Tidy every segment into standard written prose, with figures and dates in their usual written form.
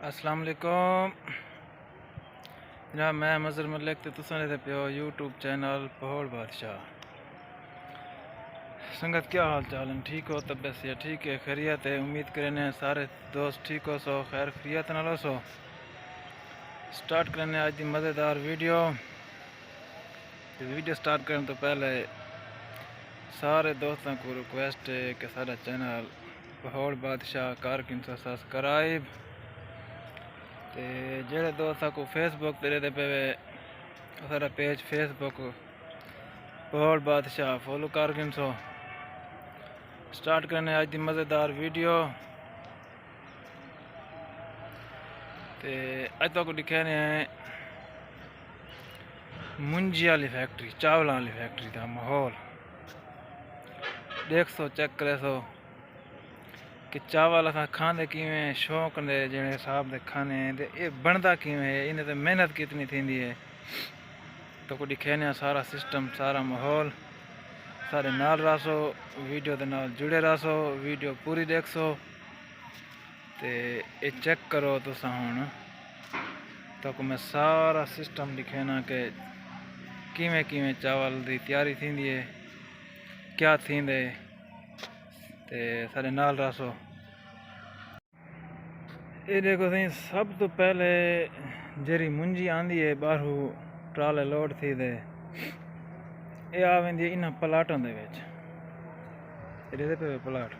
अस्सलाम वालेकुम जनाब, मैं मज़र मलिक ते तुसां दे पियो यूट्यूब चैनल पहोड़ बादशाह। संगत क्या हाल चाल है? ठीक हो? तबियत से ठीक है? खैरियत है? उम्मीद करें सारे दोस्त ठीक हो सो, खैर खैरियत नालो सो। स्टार्ट करने आज की मज़ेदार वीडियो स्टार्ट करने तो पहले सारे दोस्तों को रिक्वेस्ट है कि सारा चैनल पहोड़ बादशाह कर किनसा सब्सक्राइब ते जेड़े दोस्त को फेसबुक ते रहते पे सारा पेज फेसबुक पहोड़ बादशाह फॉलो कर किनसो। स्टार्ट करने आज की मज़ेदार वीडियो ते अज तक दिखाने मुंजी वाली फैक्ट्री, चावल वाली फैक्ट्री का माहौल देख सो, चेक करे सो कि चावल अस खाने किवें शौक ने जिहड़े हिसाब दे खाने ते ये बनता किवें है, इन्हें तो मेहनत कितनी थींदी है। तो को दिखाने सारा सिस्टम, सारा माहौल। सारे नाल रहो, वीडियो के नाल जुड़े रहो, वीडियो पूरी देख सो ते ये चेक करो तुसा हुण। तो मैं सारा सिस्टम दिखाना कि किवें किवें चावल की तैयारी थींदी है, क्या थींदे ते सारे नाल रहो। ये देखो सही, सब तो पहले जेरी मुंजी आंदी है बाहरों ट्राले लोड थी दे ये आ वेंदी है इन्हां प्लाटां दे विच। ये पे प्लाट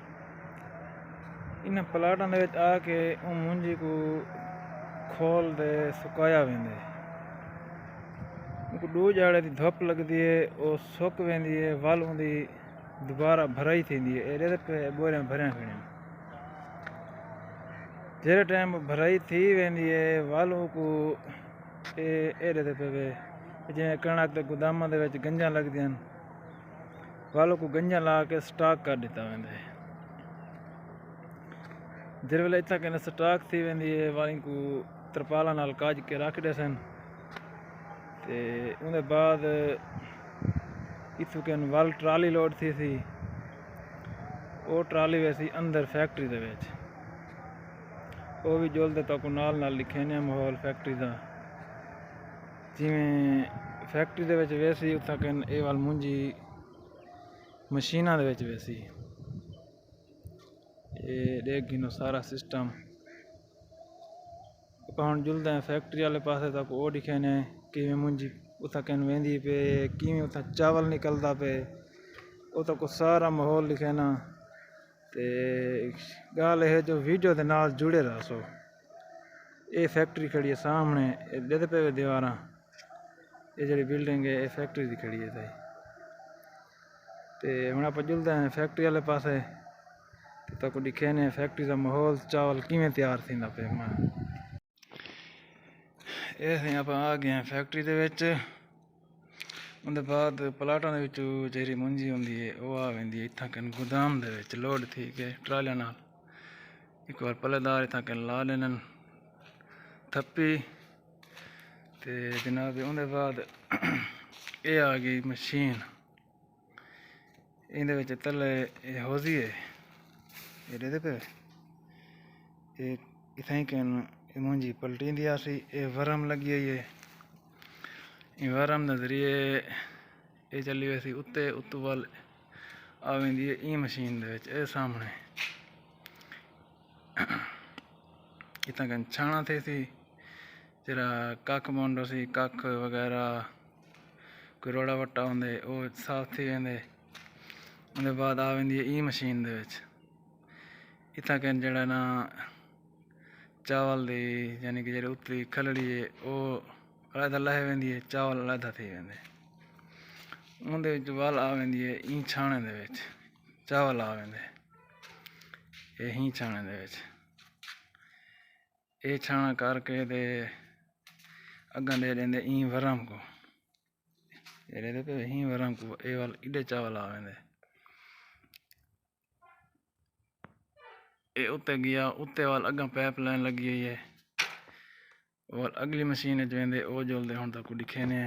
इन्हां प्लाटां दे विच आके उन मुंजी को खोल दे सुकाया वेंदे। उनको 2 जाड़े की धुप लगती है, वो सुक वेंदी है, वल उंदी दोबारा भराई थींदी है। ये पे बोरियां भरियां खड़ियां, जेरे टाइम भराई थी वेंदी है वालों को ये पे जिवें कणक के गोदामां दे विच गंजां लगदियां, वालों को गंजां ला के स्टॉक कर दिता वेंदा है। जिस वेले इतना कहने स्टॉक थी वेंदी है, वाली को तरपाला नाल काज के रखदे सन ते उहदे बाद इत्थों कहन वल ट्राली लोड थी सी, वो ट्राली वैसी अंदर फैक्ट्री दे विच। वो भी जुलते तक नाल नाल लिखे ने माहौल फैक्ट्री का, जिमें फैक्ट्री दे विच वैसी उत्थां कहन ये वाल मुंजी मशीनां दे विच वैसी। ये देख गिनो सारा सिस्टम। हुण जुलते हैं फैक्ट्री वाले पासे तक, वो दिखे ने किवें मुंजी उत्थां कहन वेंदी पे, किवें उत्थां चावल निकलदा पे, वो तक सारा माहौल लिखे ना। ते गल है जो वीडियो के नाल जुड़े रहो। ये फैक्ट्री खड़ी है सामने, देते पे दीवारां, ये जी बिल्डिंग है ये फैक्ट्री की खड़ी है। तो हम आप जुलते हैं फैक्ट्री वाले पासे तो दिखे ने फैक्ट्री का माहौल, चावल किवें तैयार थींदा पे। ये आप आ गए हैं फैक्ट्री दे विच। उनके बाद प्लाटां दे विचों जेरी मुंजी होंदी है वो आ वेंदी है इत्थां कन गोदाम दे विच लोड थी के ट्रालियां नाल। एक बार पलेदार इत्थां कन ला लेन थप्पी ते जनाब उनके बाद ये आ गई मशीन। इहदे विच तले होजी है, ये देते पे ये इत्थां कन मुंजी पलटींदी आसी। ये वरम लगी हुई है, वरम के जरिए ये चली वैसी उत्ते उत्तों वाल आ वेंदी है ई मशीन दे विच। ये सामने इतना कन छाणा थे सी, जरा कख मोंडो सी, कख वगैरह कोई रोड़ा वट्टा होंदे वो साफ थी वेंदे। उनके बाद आ वेंदी है ई मशीन दे विच। इतना कन जड़ा ना चावल दी यानी कि जेह्ड़ी उत्तली खलड़ी है वो अलहदा लह वेंदी है, चावल अलहदा थी वेंदे। उंदे विच वल आ वेंदी है ई छाणे दे विच, चावल आ वेंदे ये ही छाणे दे विच। ये छाणा करके दे अग्गां दे देंदे ई वरम को, ये दे पे ही वरम को ये वाल इडे चावल आ वेंदे। ये उत्ते गया, उत्ते वाल अग्गां पाइप लाइन लगी हुई है, और अगली मशीन वेंदे वो जुलदे हुण तक दिखे ने।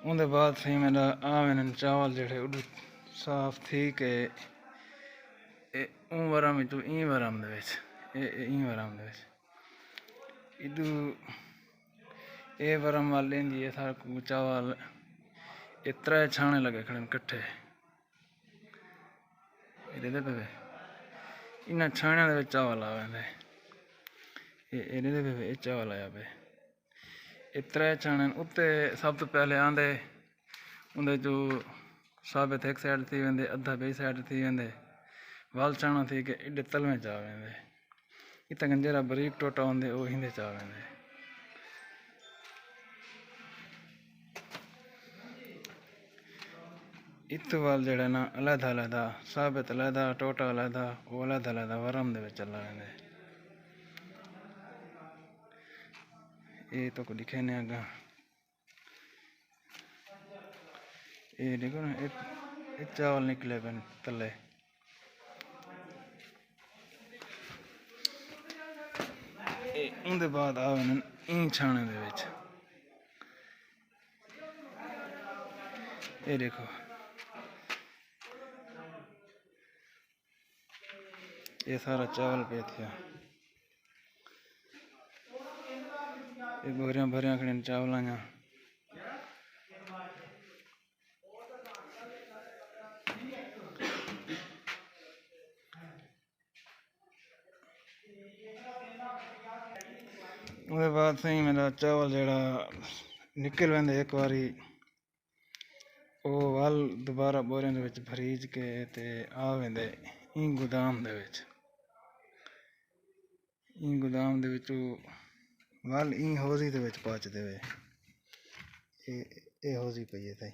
उनके बाद सही मेरा आ वेंदे चावल जेह्ड़े उड साफ थी के वरम विचों ई वरम दे विच इन वरम इदू ये वरम वाल लेंदी है सारा को चावल ये त्रै छाने लगे खड़े कट्ठे ये पे इन्हें छाणिया दे चावल आ वेंदे ये चावल आया पे ये त्रै छाने उत्ते सब तो पहले आंदे उंदे जो साबित एक साइड थी वेंदे अद्धा बी साइड थी वेंदे वाल छाना थी के एडे तलवे चा वेंदे इतना गंजेरा बरीक टोटा होंदे वो हिंदे चा वेंदे इत्थु वाल जेड़ा ना अलहदा अलहदा साबित अलहदा टोटा अलहदा वो अलहदा अलहदा वरम दे विच चला वेंदे ये तो को दिखे नहीं आगा ये देखो ना ये चावल निकले पेन तले उनके बाद आवे इन छाने दे विच ये देखो ये सारा चावल पे थिया ये बोरियां भरियां खड़ियां चावलां जा उसके बाद सही मेरा चावल जेड़ा निकल वेंदे एक बारी वो वाल दोबारा बोरियां दे विच भरीज के ते आ वेंदे इन गोदाम दे विच इन गोदाम दे विचों वाल इन हौजी दे विच पहुंचदे वे ये हौजी पई है ताई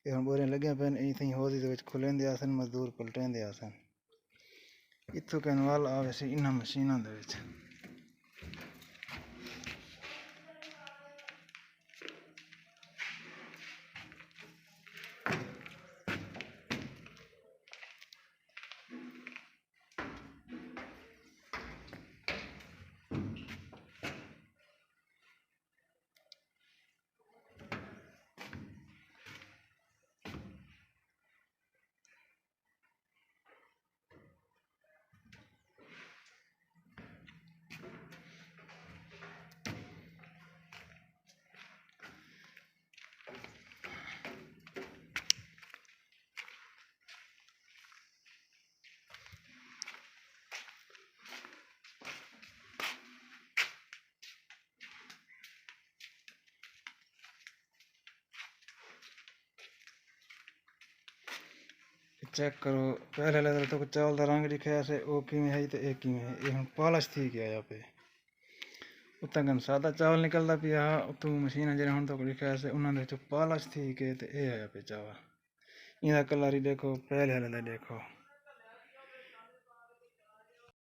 ये हुण बोरियां लगियां पैन इथई हौजी दे विच खुलेंदे आसन मजदूर पलटेंदे आसन इत्थों कैन वाल आवे सी इन्हां मशीनां दे विच चेक करो पहले लेदर तो चावल का रंग दिखाया से वो किवें है ते एक किवें है ये हुण पॉलिश थी के आया पे उत्ता कन सादा चावल निकलदा पिया उतों मशीन जेड़ा हुण तक दिखाया से उन्हां दे विचों पॉलिश थी के ते ये आया पे चावल इहदा कलर ही देखो पहले वाले दा देखो